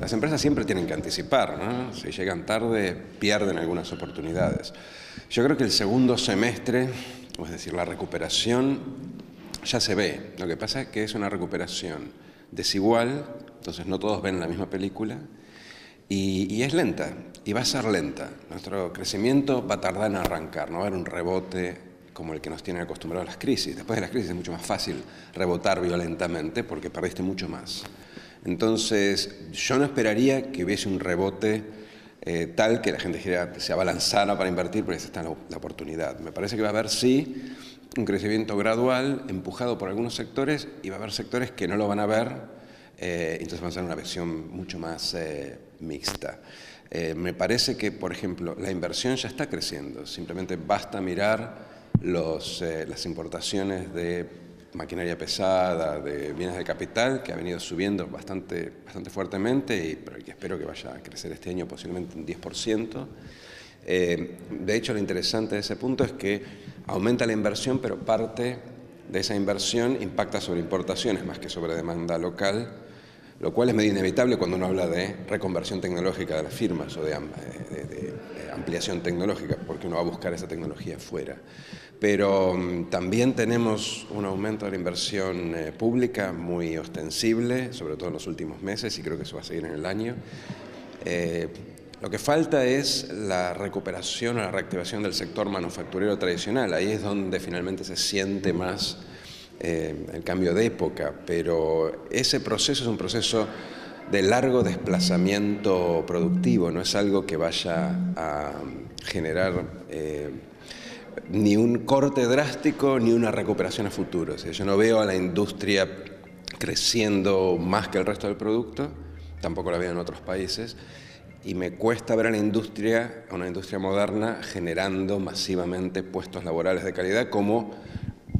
las empresas siempre tienen que anticipar, ¿no? Si llegan tarde, pierden algunas oportunidades. Yo creo que el segundo semestre, es decir, la recuperación, ya se ve. Lo que pasa es que es una recuperación desigual, entonces no todos ven la misma película, y es lenta, y va a ser lenta. Nuestro crecimiento va a tardar en arrancar, no va a haber un rebote como el que nos tienen acostumbrados a las crisis. Después de las crisis es mucho más fácil rebotar violentamente porque perdiste mucho más. Entonces, yo no esperaría que hubiese un rebote tal que la gente se abalanzara para invertir, porque esa está la oportunidad. Me parece que va a haber, sí, un crecimiento gradual, empujado por algunos sectores, y va a haber sectores que no lo van a ver, entonces va a ser una visión mucho más mixta. Me parece que, por ejemplo, la inversión ya está creciendo, simplemente basta mirar las importaciones de maquinaria pesada, de bienes de capital, que ha venido subiendo bastante fuertemente, pero que espero que vaya a crecer este año posiblemente un 10%. De hecho, lo interesante de ese punto es que aumenta la inversión, pero parte de esa inversión impacta sobre importaciones más que sobre demanda local, lo cual es medio inevitable cuando uno habla de reconversión tecnológica de las firmas o de ampliación tecnológica, porque uno va a buscar esa tecnología afuera. Pero también tenemos un aumento de la inversión pública muy ostensible, sobre todo en los últimos meses, y creo que eso va a seguir en el año. Lo que falta es la recuperación o la reactivación del sector manufacturero tradicional. Ahí es donde finalmente se siente más el cambio de época, pero ese proceso es un proceso de largo desplazamiento productivo, no es algo que vaya a generar ni un corte drástico ni una recuperación a futuro. O sea, yo no veo a la industria creciendo más que el resto del producto, tampoco la veo en otros países, y me cuesta ver a una industria moderna generando masivamente puestos laborales de calidad como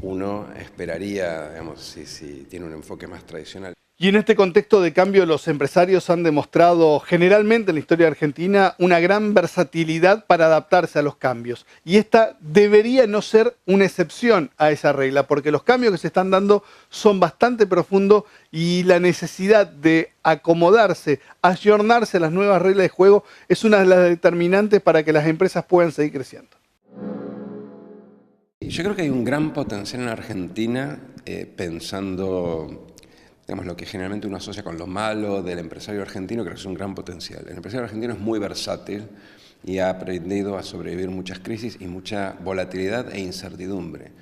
uno esperaría, digamos, si tiene un enfoque más tradicional. Y en este contexto de cambio, los empresarios han demostrado generalmente en la historia argentina una gran versatilidad para adaptarse a los cambios. Y esta debería no ser una excepción a esa regla, porque los cambios que se están dando son bastante profundos y la necesidad de acomodarse, ayornarse a las nuevas reglas de juego es una de las determinantes para que las empresas puedan seguir creciendo. Yo creo que hay un gran potencial en Argentina pensando, digamos, lo que generalmente uno asocia con lo malo del empresario argentino, creo que es un gran potencial. El empresario argentino es muy versátil y ha aprendido a sobrevivir muchas crisis y mucha volatilidad e incertidumbre.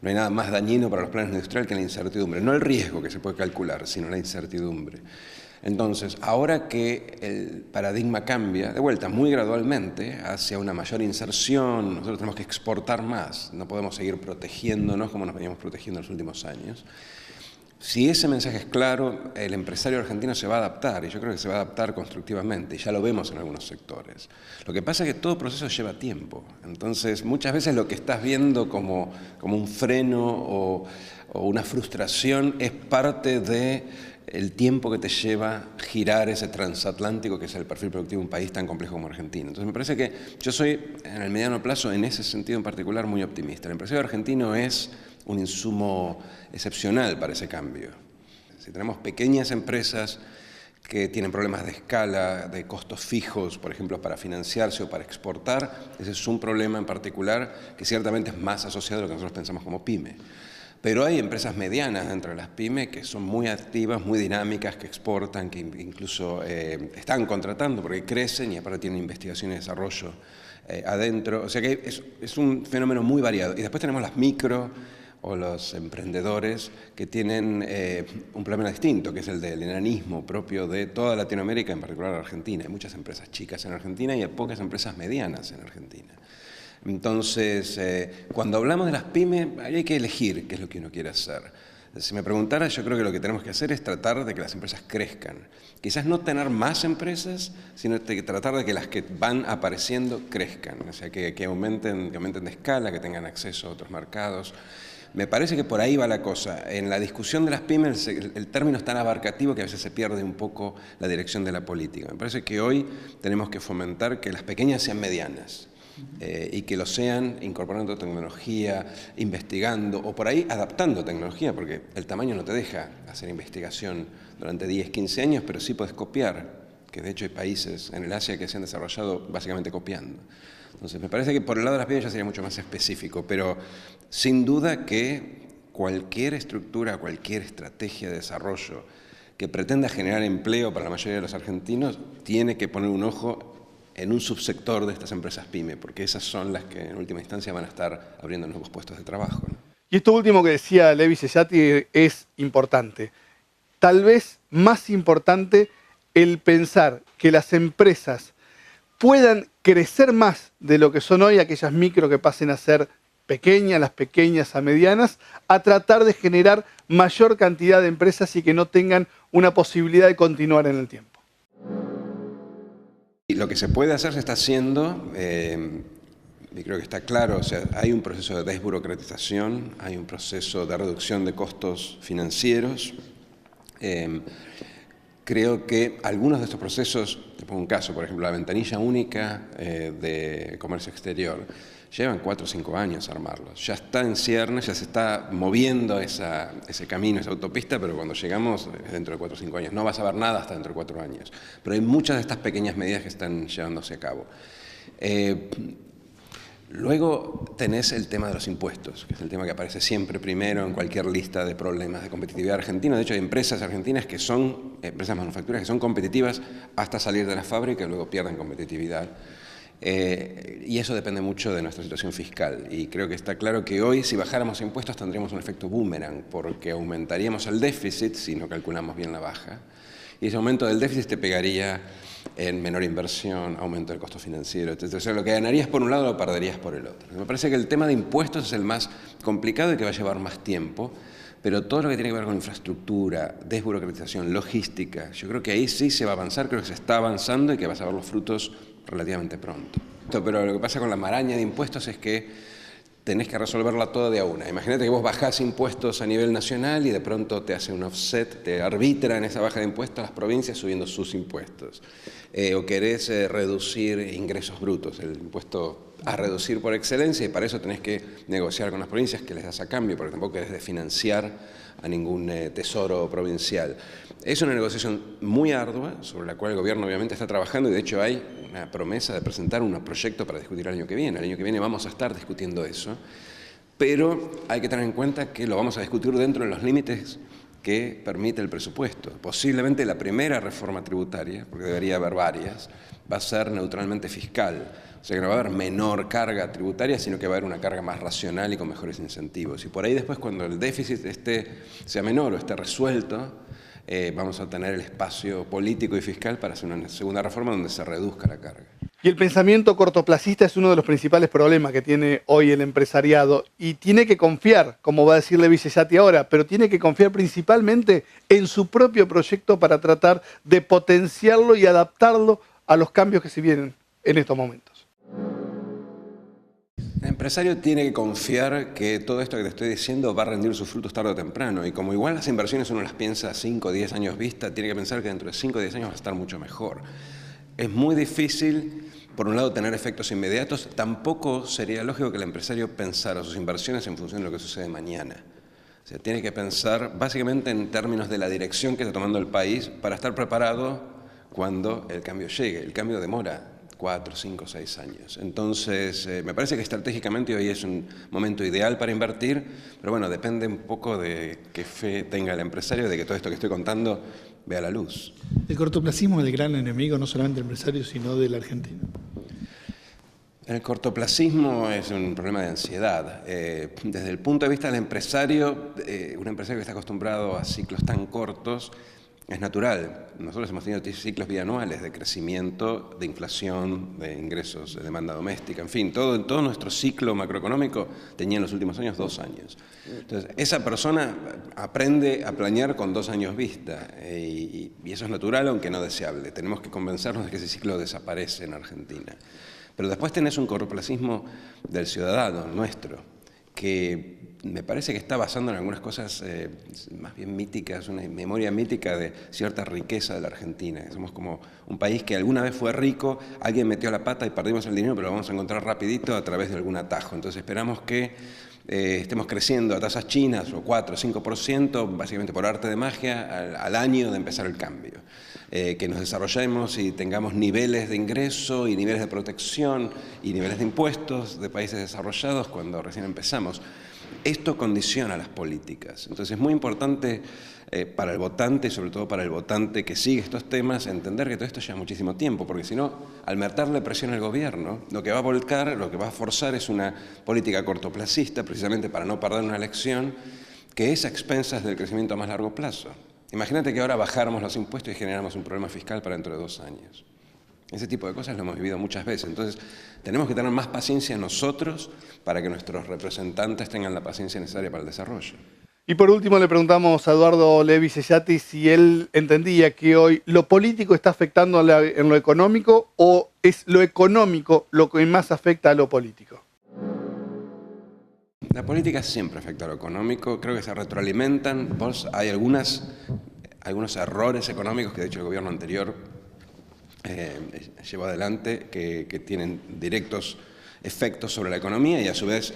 No hay nada más dañino para los planes industriales que la incertidumbre, no el riesgo que se puede calcular, sino la incertidumbre. Entonces, ahora que el paradigma cambia, de vuelta, muy gradualmente, hacia una mayor inserción, nosotros tenemos que exportar más, no podemos seguir protegiéndonos como nos veníamos protegiendo en los últimos años. Si ese mensaje es claro, el empresario argentino se va a adaptar, y yo creo que se va a adaptar constructivamente, y ya lo vemos en algunos sectores. Lo que pasa es que todo proceso lleva tiempo, entonces muchas veces lo que estás viendo como un freno o una frustración es parte del tiempo que te lleva girar ese transatlántico que es el perfil productivo de un país tan complejo como Argentina. Entonces me parece que yo soy, en el mediano plazo, en ese sentido en particular, muy optimista. El empresario argentino es un insumo excepcional para ese cambio. Si tenemos pequeñas empresas que tienen problemas de escala, de costos fijos, por ejemplo, para financiarse o para exportar, ese es un problema en particular que ciertamente es más asociado a lo que nosotros pensamos como pyme. Pero hay empresas medianas dentro de las pymes que son muy activas, muy dinámicas, que exportan, que incluso están contratando porque crecen y aparte tienen investigación y desarrollo adentro. O sea que es un fenómeno muy variado. Y después tenemos las micro o los emprendedores que tienen un problema distinto, que es el del enanismo propio de toda Latinoamérica, en particular Argentina. Hay muchas empresas chicas en Argentina y hay pocas empresas medianas en Argentina. Entonces, cuando hablamos de las pymes, hay que elegir qué es lo que uno quiere hacer. Si me preguntara, yo creo que lo que tenemos que hacer es tratar de que las empresas crezcan. Quizás no tener más empresas, sino tratar de que las que van apareciendo crezcan. O sea, que aumenten de escala, que tengan acceso a otros mercados. Me parece que por ahí va la cosa. En la discusión de las pymes el término es tan abarcativo que a veces se pierde un poco la dirección de la política. Me parece que hoy tenemos que fomentar que las pequeñas sean medianas. Y que lo sean incorporando tecnología, investigando o por ahí adaptando tecnología, porque el tamaño no te deja hacer investigación durante 10, 15 años, pero sí puedes copiar que de hecho hay países en el Asia que se han desarrollado básicamente copiando. Entonces, me parece que por el lado de las pymes ya sería mucho más específico, pero sin duda que cualquier estructura, cualquier estrategia de desarrollo que pretenda generar empleo para la mayoría de los argentinos, tiene que poner un ojo en un subsector de estas empresas pyme, porque esas son las que en última instancia van a estar abriendo nuevos puestos de trabajo, ¿no? Y esto último que decía Levi Cesati es importante. Tal vez más importante el pensar que las empresas puedan crecer más de lo que son hoy aquellas micro que pasen a ser pequeñas, las pequeñas a medianas, a tratar de generar mayor cantidad de empresas y que no tengan una posibilidad de continuar en el tiempo. Y lo que se puede hacer se está haciendo, y creo que está claro, o sea, hay un proceso de desburocratización, hay un proceso de reducción de costos financieros. Creo que algunos de estos procesos, te pongo un caso, por ejemplo, la ventanilla única de comercio exterior, llevan 4 o 5 años armarlos. Ya está en ciernes, ya se está moviendo ese camino, esa autopista, pero cuando llegamos, dentro de 4 o 5 años, no vas a ver nada hasta dentro de 4 años. Pero hay muchas de estas pequeñas medidas que están llevándose a cabo. Luego tenés el tema de los impuestos, que es el tema que aparece siempre primero en cualquier lista de problemas de competitividad argentina. De hecho, hay empresas argentinas que son, empresas manufactureras que son competitivas hasta salir de la fábrica y luego pierden competitividad. Y eso depende mucho de nuestra situación fiscal. Y creo que está claro que hoy, si bajáramos impuestos, tendríamos un efecto boomerang, porque aumentaríamos el déficit si no calculamos bien la baja. Y ese aumento del déficit te pegaría en menor inversión, aumento del costo financiero, etc. O sea, lo que ganarías por un lado lo perderías por el otro. Me parece que el tema de impuestos es el más complicado y que va a llevar más tiempo, pero todo lo que tiene que ver con infraestructura, desburocratización, logística, yo creo que ahí sí se va a avanzar, creo que se está avanzando y que vas a ver los frutos relativamente pronto. Pero lo que pasa con la maraña de impuestos es que tenés que resolverla toda de a una. Imagínate que vos bajás impuestos a nivel nacional y de pronto te hace un offset, te arbitra en esa baja de impuestos las provincias subiendo sus impuestos. O querés reducir ingresos brutos, el impuesto a reducir por excelencia, y para eso tenés que negociar con las provincias que les das a cambio, porque tampoco querés desfinanciar a ningún tesoro provincial. Es una negociación muy ardua, sobre la cual el gobierno obviamente está trabajando, y de hecho hay una promesa de presentar un proyecto para discutir el año que viene. El año que viene vamos a estar discutiendo eso, pero hay que tener en cuenta que lo vamos a discutir dentro de los límites que permite el presupuesto. Posiblemente la primera reforma tributaria, porque debería haber varias, va a ser neutralmente fiscal. O sea que no va a haber menor carga tributaria, sino que va a haber una carga más racional y con mejores incentivos. Y por ahí después, cuando el déficit sea menor o esté resuelto, vamos a tener el espacio político y fiscal para hacer una segunda reforma donde se reduzca la carga. Y el pensamiento cortoplacista es uno de los principales problemas que tiene hoy el empresariado y tiene que confiar, como va a decir Levi Cesati ahora, pero tiene que confiar principalmente en su propio proyecto para tratar de potenciarlo y adaptarlo a los cambios que se vienen en estos momentos. El empresario tiene que confiar que todo esto que te estoy diciendo va a rendir sus frutos tarde o temprano, y como igual las inversiones uno las piensa a 5 o 10 años vista, tiene que pensar que dentro de 5 o 10 años va a estar mucho mejor. Es muy difícil, por un lado, tener efectos inmediatos. Tampoco sería lógico que el empresario pensara sus inversiones en función de lo que sucede mañana. O sea, tiene que pensar básicamente en términos de la dirección que está tomando el país para estar preparado cuando el cambio llegue. El cambio demora 4, 5, 6 años. Entonces, me parece que estratégicamente hoy es un momento ideal para invertir, pero bueno, depende un poco de qué fe tenga el empresario de que todo esto que estoy contando vea la luz. El cortoplacismo es el gran enemigo no solamente del empresario, sino del argentino. El cortoplacismo es un problema de ansiedad. Desde el punto de vista del empresario, un empresario que está acostumbrado a ciclos tan cortos, es natural. Nosotros hemos tenido ciclos bianuales de crecimiento, de inflación, de ingresos, de demanda doméstica, en fin, todo nuestro ciclo macroeconómico tenía en los últimos años 2 años. Entonces, esa persona aprende a planear con 2 años vista, y eso es natural, aunque no deseable. Tenemos que convencernos de que ese ciclo desaparece en Argentina. Pero después tenés un cortoplacismo del ciudadano nuestro, que me parece que está basando en algunas cosas más bien míticas, una memoria mítica de cierta riqueza de la Argentina. Somos como un país que alguna vez fue rico, alguien metió la pata y perdimos el dinero, pero lo vamos a encontrar rapidito a través de algún atajo. Entonces esperamos que estemos creciendo a tasas chinas o 4 o 5%, básicamente por arte de magia, al año de empezar el cambio. que nos desarrollemos y tengamos niveles de ingreso y niveles de protección y niveles de impuestos de países desarrollados cuando recién empezamos. Esto condiciona las políticas. Entonces es muy importante para el votante, y sobre todo para el votante que sigue estos temas, entender que todo esto lleva muchísimo tiempo, porque si no, al meterle presión al gobierno, lo que va a volcar, lo que va a forzar es una política cortoplacista, precisamente para no perder una elección, que es a expensas del crecimiento a más largo plazo. Imagínate que ahora bajáramos los impuestos y generáramos un problema fiscal para dentro de 2 años. Ese tipo de cosas lo hemos vivido muchas veces. Entonces, tenemos que tener más paciencia nosotros para que nuestros representantes tengan la paciencia necesaria para el desarrollo. Y por último le preguntamos a Eduardo Levi Cellati si él entendía que hoy lo político está afectando en lo económico o es lo económico lo que más afecta a lo político. La política siempre afecta a lo económico, creo que se retroalimentan. Hay algunos errores económicos que de hecho el gobierno anterior llevó adelante que tienen directos efectos sobre la economía y a su vez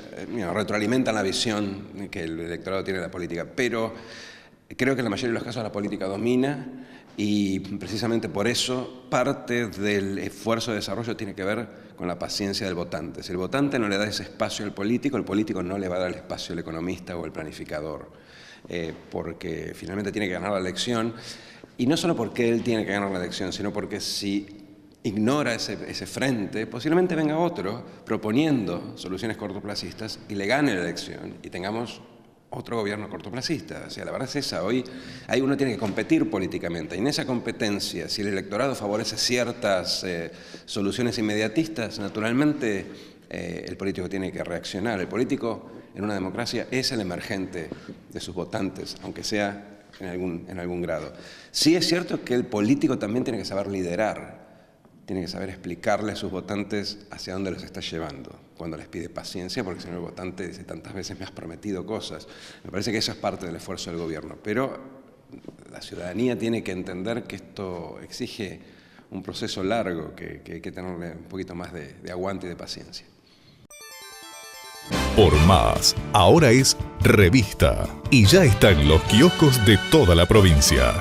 retroalimentan la visión que el electorado tiene de la política. Pero creo que en la mayoría de los casos la política domina y precisamente por eso parte del esfuerzo de desarrollo tiene que ver con la paciencia del votante. Si el votante no le da ese espacio al político, el político no le va a dar el espacio al economista o al planificador, porque finalmente tiene que ganar la elección. Y no solo porque él tiene que ganar la elección, sino porque si ignora ese frente, posiblemente venga otro proponiendo soluciones cortoplacistas y le gane la elección y tengamos otro gobierno cortoplacista. O sea, la verdad es esa. Hoy uno tiene que competir políticamente y en esa competencia, si el electorado favorece ciertas soluciones inmediatistas, naturalmente el político tiene que reaccionar. El político en una democracia es el emergente de sus votantes, aunque sea en algún grado. Sí es cierto que el político también tiene que saber liderar, tiene que saber explicarle a sus votantes hacia dónde los está llevando, cuando les pide paciencia, porque si no el votante dice tantas veces me has prometido cosas. Me parece que eso es parte del esfuerzo del gobierno, pero la ciudadanía tiene que entender que esto exige un proceso largo, que hay que tenerle un poquito más de aguante y de paciencia. Por Más, ahora es revista y ya está en los kioscos de toda la provincia.